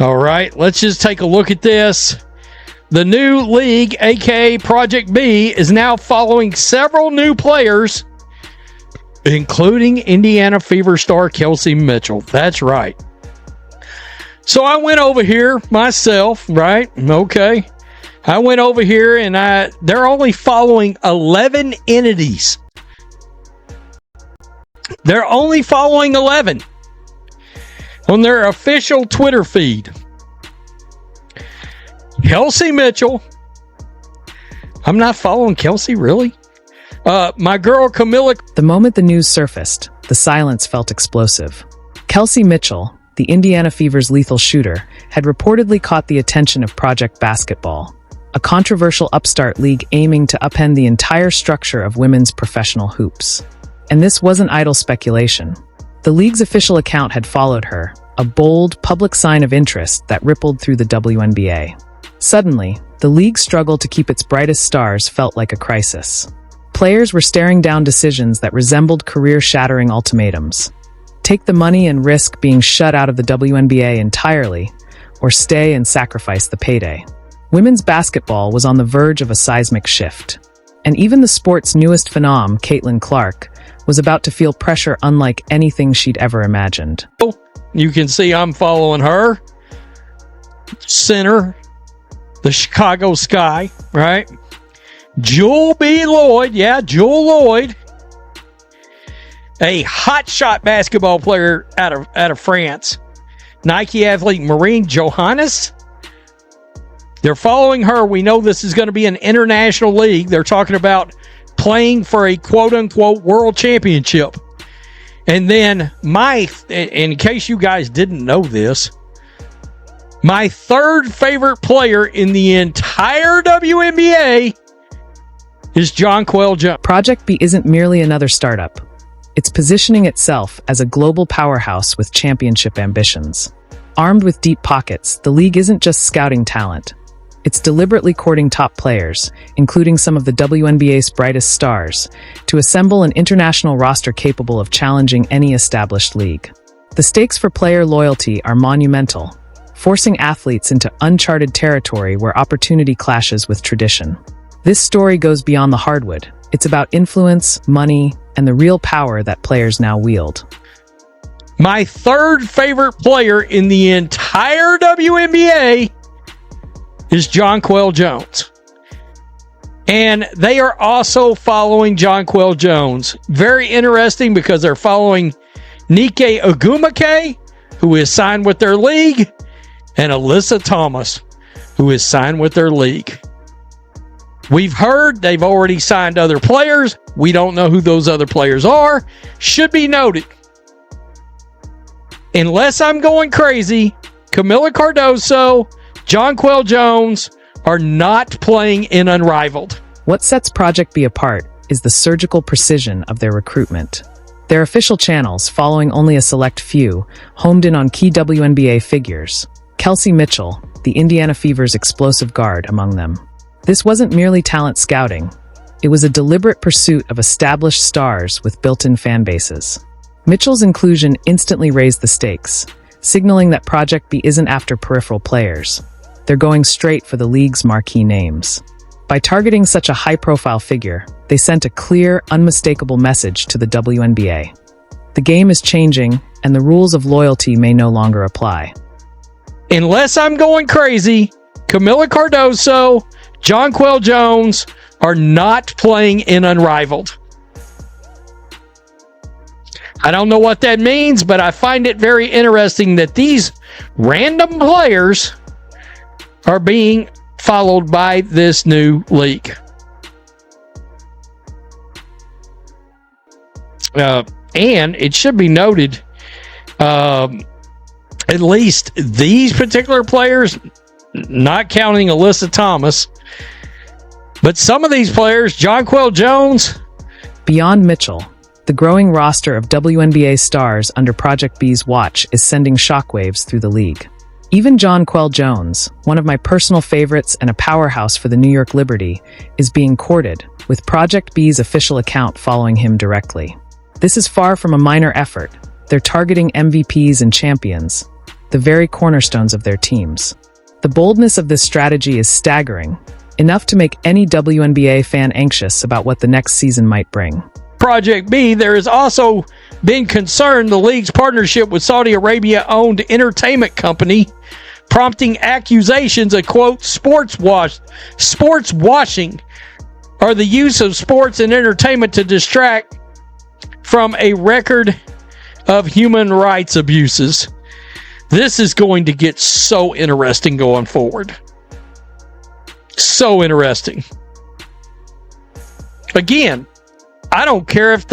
All right, let's just take a look at this. The new league, aka Project B, is now following several new players, including Indiana Fever star Kelsey Mitchell. That's right. So I went over here myself, right? Okay. I went over here and they're only following 11 entities. They're only following 11 on their official Twitter feed. Kelsey Mitchell. I'm not following Kelsey, really? My girl Camilla. The moment the news surfaced, the silence felt explosive. Kelsey Mitchell, the Indiana Fever's lethal shooter, had reportedly caught the attention of Project Basketball, a controversial upstart league aiming to upend the entire structure of women's professional hoops. And this wasn't idle speculation. The league's official account had followed her, a bold, public sign of interest that rippled through the WNBA. Suddenly, the league's struggle to keep its brightest stars felt like a crisis. Players were staring down decisions that resembled career-shattering ultimatums. Take the money and risk being shut out of the WNBA entirely, or stay and sacrifice the payday. Women's basketball was on the verge of a seismic shift. And even the sport's newest phenom, Caitlin Clark, was about to feel pressure unlike anything she'd ever imagined. You can see I'm following her. Center, the Chicago Sky, right? Jewel B. Lloyd, Jewel Lloyd, a hotshot basketball player out of France. Nike athlete Marine Johannes. They're following her. We know this is going to be an international league. They're talking about playing for a quote-unquote world championship. And then in case you guys didn't know this, my third favorite player in the entire WNBA is Jonquel Jones. Project B isn't merely another startup. It's positioning itself as a global powerhouse with championship ambitions. Armed with deep pockets, the league isn't just scouting talent. It's deliberately courting top players, including some of the WNBA's brightest stars, to assemble an international roster capable of challenging any established league. The stakes for player loyalty are monumental, forcing athletes into uncharted territory where opportunity clashes with tradition. This story goes beyond the hardwood. It's about influence, money, and the real power that players now wield. My third favorite player in the entire WNBA is Jonquel Jones. And they are also following Jonquel Jones. Very interesting because they're following Nike Ogumake, who is signed with their league, and Alyssa Thomas, who is signed with their league. We've heard they've already signed other players. We don't know who those other players are. Should be noted, unless I'm going crazy, Camila Cardoso, Jonquel Jones are not playing in Unrivaled. What sets Project B apart is the surgical precision of their recruitment. Their official channels, following only a select few, homed in on key WNBA figures. Kelsey Mitchell, the Indiana Fever's explosive guard, among them. This wasn't merely talent scouting. It was a deliberate pursuit of established stars with built-in fan bases. Mitchell's inclusion instantly raised the stakes, signaling that Project B isn't after peripheral players. They're going straight for the league's marquee names. By targeting such a high-profile figure, they sent a clear, unmistakable message to the WNBA. The game is changing, and the rules of loyalty may no longer apply. Unless I'm going crazy, Camila Cardoso, Jonquel Jones are not playing in Unrivaled. I don't know what that means, but I find it very interesting that these random players are being followed by this new league. And it should be noted, at least these particular players, not counting Alyssa Thomas, but some of these players, Jonquel Jones. Beyond Mitchell, the growing roster of WNBA stars under Project B's watch is sending shockwaves through the league. Even Jonquel Jones, one of my personal favorites and a powerhouse for the New York Liberty, is being courted, with Project B's official account following him directly. This is far from a minor effort. They're targeting MVPs and champions. the very cornerstones of their teams. The boldness of this strategy is staggering, enough to make any WNBA fan anxious about what the next season might bring. Project B, there has also been concern the league's partnership with Saudi Arabia-owned entertainment company, prompting accusations of, quote, sports washing, or the use of sports and entertainment to distract from a record of human rights abuses. This is going to get so interesting going forward. So interesting. Again, I don't care if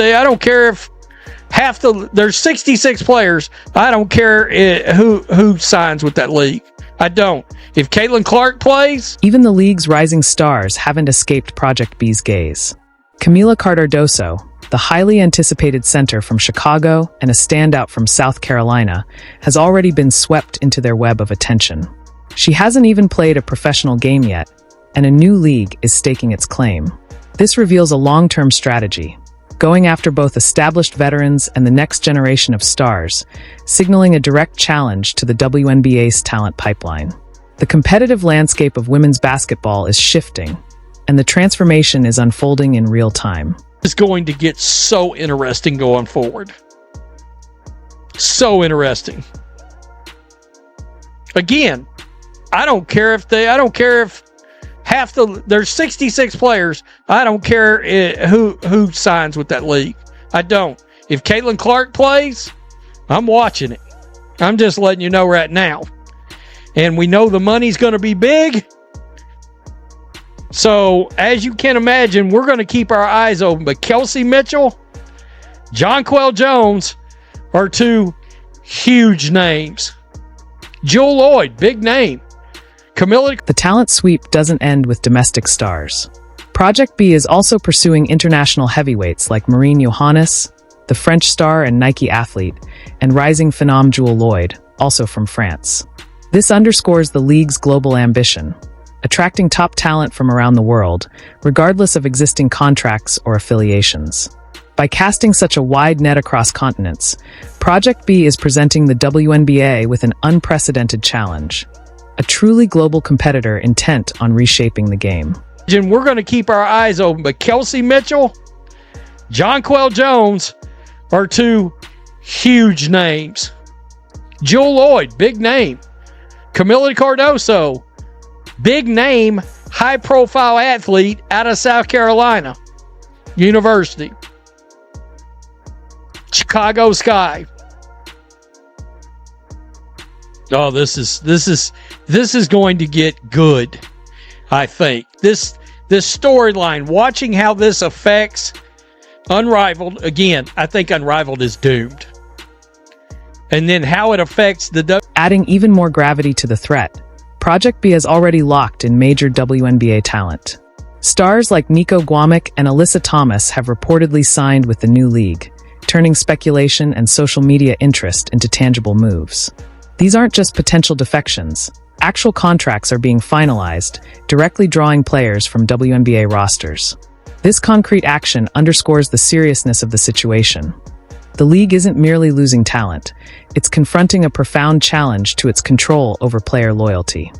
there's 66 players. I don't care who signs with that league. I don't. If Caitlin Clark plays... Even the league's rising stars haven't escaped Project B's gaze. Camila Cardoso, the highly anticipated center from Chicago and a standout from South Carolina, has already been swept into their web of attention. She hasn't even played a professional game yet, and a new league is staking its claim. This reveals a long-term strategy, going after both established veterans and the next generation of stars, signaling a direct challenge to the WNBA's talent pipeline. The competitive landscape of women's basketball is shifting, and the transformation is unfolding in real time. It's going to get so interesting going forward. So interesting. Again, I don't care if there's 66 players. I don't care who signs with that league. I don't. If Caitlin Clark plays, I'm watching it. I'm just letting you know right now. And we know the money's going to be big. So, as you can imagine, we're going to keep our eyes open. But Kelsey Mitchell, Jonquel Jones are two huge names. Jewel Lloyd, big name. Camilla. The talent sweep doesn't end with domestic stars. Project B is also pursuing international heavyweights like Marine Johannes, the French star and Nike athlete, and rising phenom Jewel Lloyd, also from France. This underscores the league's global ambition, attracting top talent from around the world, regardless of existing contracts or affiliations. By casting such a wide net across continents, Project B is presenting the WNBA with an unprecedented challenge, a truly global competitor intent on reshaping the game. We're going to keep our eyes open, but Kelsey Mitchell, Jonquel Jones are two huge names. Jewel Lloyd, big name. Camila Cardoso, big name, high-profile athlete out of South Carolina University. Chicago Sky. Oh, this is going to get good, I think. This storyline, watching how this affects Unrivaled, again, I think Unrivaled is doomed. And then how it affects Adding even more gravity to the threat, Project B has already locked in major WNBA talent. Stars like Nico Guamick and Alyssa Thomas have reportedly signed with the new league, turning speculation and social media interest into tangible moves. These aren't just potential defections. Actual contracts are being finalized, directly drawing players from WNBA rosters. This concrete action underscores the seriousness of the situation. The league isn't merely losing talent, it's confronting a profound challenge to its control over player loyalty.